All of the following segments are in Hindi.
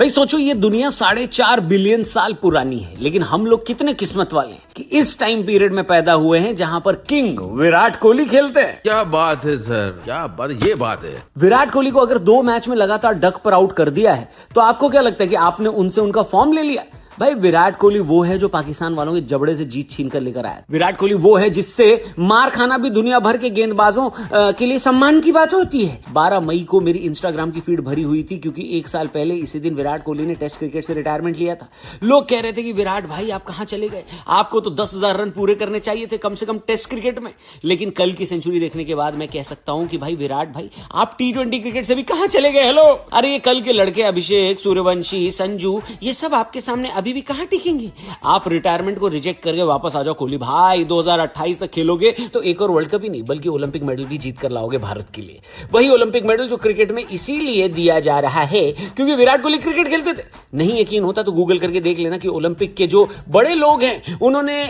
भाई सोचो, ये दुनिया 4.5 बिलियन साल पुरानी है, लेकिन हम लोग कितने किस्मत वाले हैं कि इस टाइम पीरियड में पैदा हुए हैं जहां पर किंग विराट कोहली खेलते हैं। क्या बात है सर, क्या बात, ये बात है। विराट कोहली को अगर 2 मैच में लगातार डक पर आउट कर दिया है तो आपको क्या लगता है कि आपने उनसे उनका फॉर्म ले लिया? भाई विराट कोहली वो है जो पाकिस्तान वालों के जबड़े से जीत छीन कर लेकर आया। विराट कोहली वो है जिससे मार खाना भी दुनिया भर के गेंदबाजों के लिए सम्मान की बात होती है। 12 मई को मेरी इंस्टाग्राम की फीड भरी हुई थी क्योंकि 1 साल पहले इसी दिन विराट कोहली ने टेस्ट क्रिकेट से रिटायरमेंट लिया था। लोग कह रहे थे कि विराट भाई आप कहां चले गए, आपको तो 10,000 रन पूरे करने चाहिए थे कम से कम टेस्ट क्रिकेट में। लेकिन कल की सेंचुरी देखने के बाद मैं कह सकता हूं कि भाई विराट भाई आप T20 क्रिकेट से भी कहां चले गए। हेलो, अरे ये कल के लड़के अभिषेक, सूर्यवंशी, संजू, ये सब आपके सामने अभी भी कहां टिकेंगे। आप रिटायरमेंट को रिजेक्ट करके वापस आ जाओ कोहली भाई, 2028 तक खेलोगे तो एक और वर्ल्ड कप ही नहीं बल्कि ओलंपिक मेडल भी जीत कर लाओगे भारत के लिए। वही ओलंपिक मेडल जो क्रिकेट में इसीलिए दिया जा रहा है क्योंकि विराट कोहली क्रिकेट खेलते थे। नहीं यकीन होता तो गूगल करके देख लेना कि ओलंपिक के जो बड़े लोग हैं उन्होंने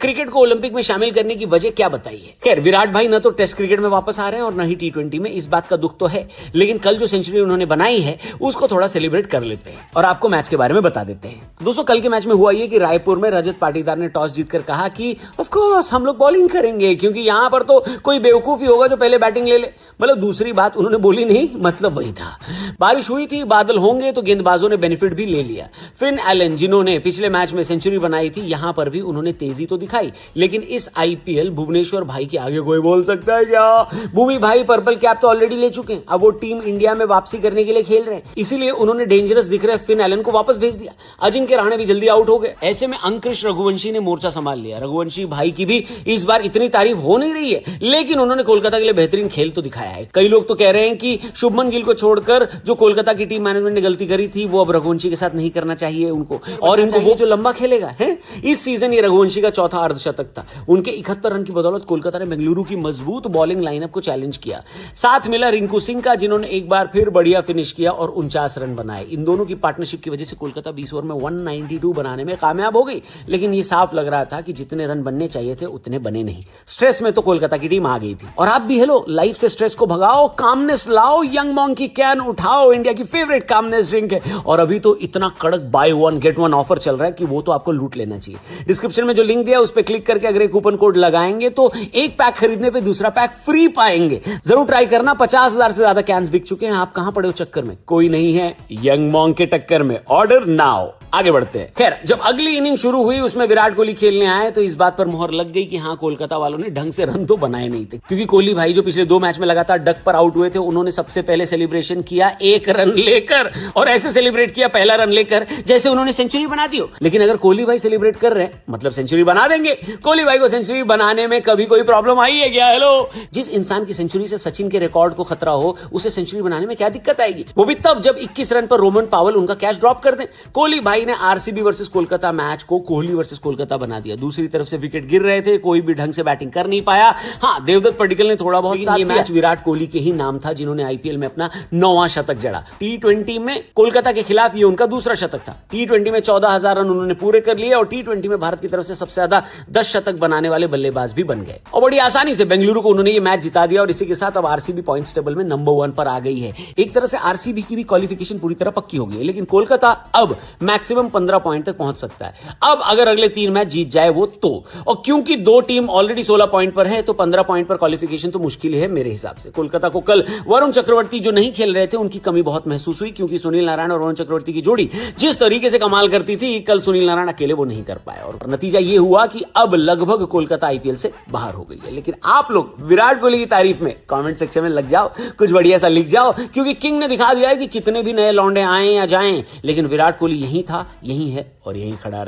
क्रिकेट को ओलंपिक में शामिल करने की वजह क्या बताई है। खैर विराट भाई न तो टेस्ट क्रिकेट में वापस आ रहे हैं और न ही T20 में, इस बात का दुख तो है, लेकिन कल जो सेंचुरी उन्होंने बनाई है उसको थोड़ा सेलिब्रेट कर लेते हैं और आपको मैच के बारे में बता देते हैं। दोस्तों कल के मैच में हुआ ये कि रायपुर में रजत पाटीदार ने टॉस जीतकर कहा कि ऑफ कोर्स हम लोग बॉलिंग करेंगे क्योंकि यहां पर तो कोई बेवकूफ ही होगा जो पहले बैटिंग ले ले। मतलब दूसरी बात उन्होंने बोली नहीं, मतलब वही था। बारिश हुई थी, बादल होंगे तो गेंदबाजों ने बेनिफिट भी ले लिया। फिन एलन जिन्होंने पिछले मैच में सेंचुरी बनाई थी, यहां पर भी उन्होंने तेजी तो दिखाई, लेकिन इस IPL भुवनेश्वर भाई के आगे कोई बोल सकता है क्या? भूवी भाई पर्पल कैप तो ऑलरेडी ले चुके हैं, अब वो टीम इंडिया में वापसी करने के लिए खेल रहे हैं, इसीलिए उन्होंने डेंजरस दिख रहे फिन एलन को वापस भेज दिया। अजिंक्य रहाणे भी जल्दी आउट हो गए। ऐसे में अंकुश रघुवंशी ने मोर्चा संभाल लिया। रघुवंशी भाई की भी इस बार इतनी तारीफ हो नहीं रही है, लेकिन उन्होंने कोलकाता के लिए बेहतरीन खेल तो दिखाया है। कई लोग तो कह रहे हैं कि शुभमन गिल को छोड़कर जो कोलकाता की टीम मैनेजमेंट ने गलती करी थी वो अब रघुवंशी के साथ नहीं करना चाहिए उनको, और इनको वो जो लंबा खेलेगा है। इस सीजन ये रघुवंशी का चौथा अर्धशतक था। उनके 71 रन की बदौलत कोलकाता ने बेंगलुरु की मजबूत बॉलिंग लाइनअप को चैलेंज किया। साथ मिला रिंकू सिंह का जिन्होंने एक बार फिर बढ़िया फिनिश किया और 49 रन बनाए। इन दोनों की पार्टनरशिप की वजह से कोलकाता 20 ओवर में 192 बनाने में कामयाब हो गई, लेकिन ये साफ लग रहा था कि जितने रन बनने चाहिए थे उतने बने नहीं। स्ट्रेस में तो कोलकाता की टीम आ गई थी। और आप भी हेलो, लाइफ से स्ट्रेस को भगाओ, कामनेस लाओ, यंग मॉन्क की कैन उठाओ, इंडिया की फेवरेट कामनेस ड्रिंक है। और अभी तो इतना कड़क बाय 1 गेट 1 ऑफर चल रहा है कि वो तो आपको लूट लेना चाहिए। डिस्क्रिप्शन में जो लिंक दिया उस पर क्लिक करके अगर एक कूपन कोड लगाएंगे तो एक पैक खरीदने पे दूसरा पैक फ्री पाएंगे। जरूर ट्राई करना। 50,000 से ज्यादा कैंस बिक चुके हैं, आप कहां पड़े हो चक्कर में? कोई नहीं है यंग मॉन्क के टक्कर में। Order now. आगे बढ़ते हैं। खैर जब अगली इनिंग शुरू हुई उसमें विराट कोहली खेलने आए तो इस बात पर मोहर लग गई कि हाँ कोलकाता वालों ने ढंग से रन तो बनाए नहीं थे, क्योंकि कोहली भाई जो पिछले 2 मैच में लगातार डक पर आउट हुए थे उन्होंने सबसे पहले सेलिब्रेशन किया 1 रन लेकर, और ऐसे सेलिब्रेट किया पहला रन लेकर जैसे उन्होंने सेंचुरी बना दी हो। लेकिन अगर कोहली भाई सेलिब्रेट कर रहे हैं मतलब सेंचुरी बना देंगे। कोहली भाई को सेंचुरी बनाने में कभी कोई प्रॉब्लम आई है क्या? हेलो, जिस इंसान की सेंचुरी से सचिन के रिकॉर्ड को खतरा हो उसे सेंचुरी बनाने में क्या दिक्कत आएगी? वो भी तब जब 21 रन पर रोमन पावल उनका कैच ड्रॉप कर दें। कोहली भाई ने RCB वर्सेस कोलकाता मैच को कोहली वर्सेस कोलकाता बना दिया। दूसरी तरफ से विकेट गिर रहे थे, कोई भी ढंग से बैटिंग कर नहीं पाया। हाँ, देवदत्त पडिक्कल ने थोड़ा बहुत साथ। ये मैच विराट कोहली के ही नाम था जिन्होंने IPL में अपना 9वां शतक जड़ा। T20 में कोलकाता के खिलाफ ये उनका दूसरा शतक था। T20 में 14,000 रन उन्होंने पूरे कर लिए और T20 में भारत की तरफ से सबसे ज्यादा 10 शतक बनाने वाले बल्लेबाज भी बन गए। और बड़ी आसानी से बेंगलुरु को उन्होंने ये मैच जिता दिया और इसी के साथ अब RCB पॉइंट्स टेबल में नंबर 1 पर आ गई है। एक तरह से RCB की भी क्वालिफिकेशन पूरी तरह पक्की हो गई है, लेकिन कोलकाता अब मैक्सिमम 15 पॉइंट तक पहुंच सकता है। अब अगर अगले 3 मैच जीत जाए वो तो, और क्योंकि 2 टीम ऑलरेडी 16 पॉइंट पर है तो 15 पॉइंट पर क्वालिफिकेशन तो मुश्किल है मेरे हिसाब से। कोलकाता को कल वरुण चक्रवर्ती जो नहीं खेल रहे थे उनकी कमी बहुत महसूस हुई, क्योंकि सुनील नारायण और वरुण चक्रवर्ती की जोड़ी जिस तरीके से कमाल करती थी कल सुनील नारायण अकेले वो नहीं कर पाए, और नतीजा ये हुआ कि अब लगभग कोलकाता IPL से बाहर हो गई है। लेकिन आप लोग विराट कोहली की तारीफ में कमेंट सेक्शन में लग जाओ, कुछ बढ़िया सा लिख जाओ, क्योंकि किंग ने दिखा दिया है कि कितने भी नए लौंडे आए या जाएं लेकिन विराट कोहली यही था, यही है और यही खड़ा रहे।